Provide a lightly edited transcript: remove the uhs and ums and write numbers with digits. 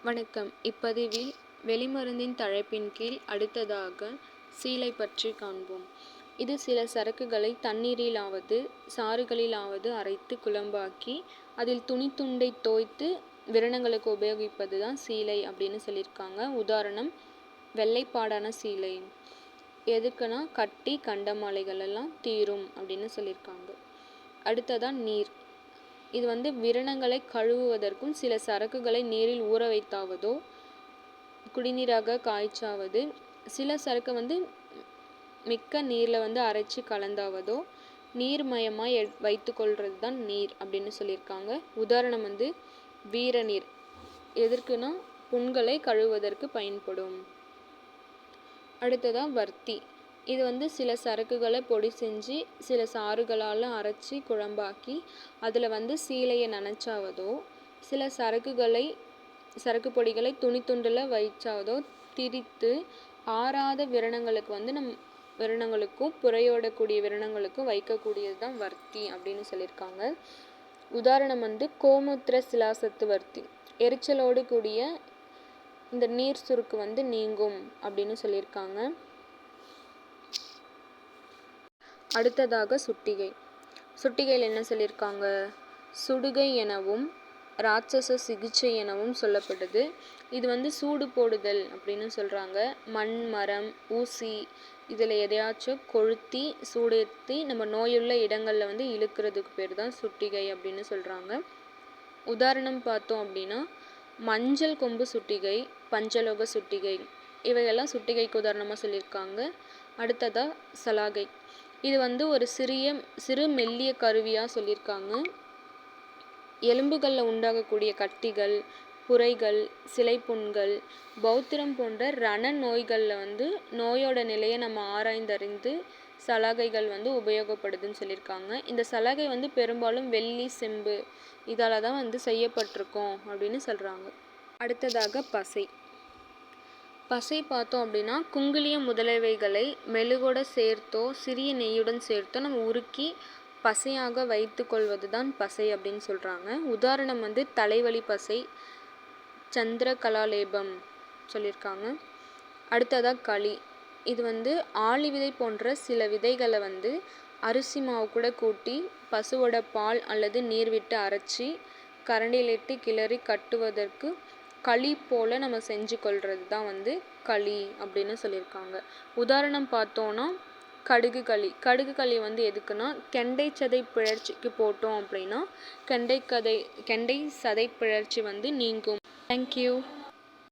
வணக்கம். இப்பதிவில் வெளிமருந்தின் தலைப்பின் கீழ் அடுத்ததாக சீலை பற்றி காண்போம். இது சில சரக்குகளை தண்ணீரிலாவது சாறுகளிலாவது அரைத்து குழம்பாக்கி அதில் துணித்துண்டை தோய்த்து விரணங்களுக்கு உபயோகிப்பது தான் சீலை அப்படின்னு சொல்லியிருக்காங்க. உதாரணம் வெள்ளைப்பாடான சீலை. எதுக்குன்னா கட்டி கண்டமாலைகள் எல்லாம் தீரும் அப்படின்னு சொல்லியிருக்காங்க. அடுத்ததான் நீர். இது விரணங்களை கழுவுவதற்கும் சில சரக்குகளை நீரில் ஊற வைத்தாவதோ குடிநீராக காய்ச்சாவது சில சரக்கு மிக்க நீரில் அரைச்சி கலந்தாவதோ நீர்மயமாய் வைத்து கொள்வது தான் நீர் அப்படின்னு சொல்லியிருக்காங்க. உதாரணம் வீரநீர். எதற்குனா புண்களை கழுவுவதற்கு பயன்படும். அடுத்ததான் வர்த்தி. இது சில சரக்குகளை பொடி செஞ்சு சில சாறுகளால் அரைச்சி குழம்பாக்கி அதில் சீலையை நனைச்சாவதோ சில சரக்கு பொடிகளை துணித்துண்டில் வைச்சாவதோ திரித்து ஆறாத விரணங்களுக்கு விரணங்களுக்கும் புறையோடக்கூடிய விரணங்களுக்கும் வைக்கக்கூடியது தான் வர்த்தி அப்படின்னு சொல்லியிருக்காங்க. உதாரணம் கோமுத்திர சிலாசத்து வர்த்தி. எரிச்சலோடு கூடிய இந்த நீர் சுருக்கு நீங்கும் அப்படின்னு சொல்லியிருக்காங்க. அடுத்ததாக சுட்டிகை. சுட்டிகையில் என்ன சொல்லியிருக்காங்க? சுடுகை எனவும் ராட்சச சிகிச்சை எனவும் சொல்லப்படுது. இது சூடு போடுதல் அப்படின்னு சொல்கிறாங்க. மண், மரம், ஊசி இதில் எதையாச்சும் கொளுத்தி சூடேற்றி நம்ம நோயுள்ள இடங்களில் இழுக்கிறதுக்கு பேர் தான் சுட்டிகை அப்படின்னு சொல்கிறாங்க. உதாரணம் பார்த்தோம் அப்படின்னா மஞ்சள் கொம்பு சுட்டிகை, பஞ்சலோக சுட்டிகை இவையெல்லாம் சுட்டிகைக்கு உதாரணமாக சொல்லியிருக்காங்க. அடுத்ததாக சலாகை. இது ஒரு சிறு மெல்லிய கருவியாக சொல்லியிருக்காங்க. எலும்புகளில் உண்டாகக்கூடிய கட்டிகள், புரைகள், சிலைப்புண்கள், பௌத்திரம் போன்ற ரண நோய்களில் நோயோட நிலையை நம்ம ஆராய்ந்தறிந்து சலாகைகள் உபயோகப்படுதுன்னு சொல்லியிருக்காங்க. இந்த சலாகை பெரும்பாலும் வெள்ளி, செம்பு இதால் தான் செய்யப்பட்டிருக்கோம் அப்படின்னு சொல்கிறாங்க. அடுத்ததாக பசை. பசை பார்த்தோம் அப்படின்னா குங்குலியம் முதலியவைகளை மெழுகோட சேர்த்தோ சிறிய நெய்யுடன் சேர்த்தோ நம்ம உருக்கி பசையாக வைத்து கொள்வது தான் பசை அப்படின்னு சொல்கிறாங்க. உதாரணம் தலைவலி பசை, சந்திர கலாலேபம் சொல்லியிருக்காங்க. அடுத்ததாக களி. இது ஆளி விதை போன்ற சில விதைகளை அரிசி மாவு கூட கூட்டி பசுவோட பால் அல்லது நீர் விட்டு அரைச்சி கரண்டிலிட்டு கிளறி கட்டுவதற்கு களி போல் நம்ம செஞ்சு கொள்வது தான் களி அப்படின்னு சொல்லியிருக்காங்க. உதாரணம் பார்த்தோன்னா கடுகு களி. கடுகு களி எதுக்குன்னா கெண்டை சதை பிழற்சிக்கு போட்டோம் அப்படின்னா கெண்டை சதை பிழற்சி நீங்கும். தேங்க்யூ.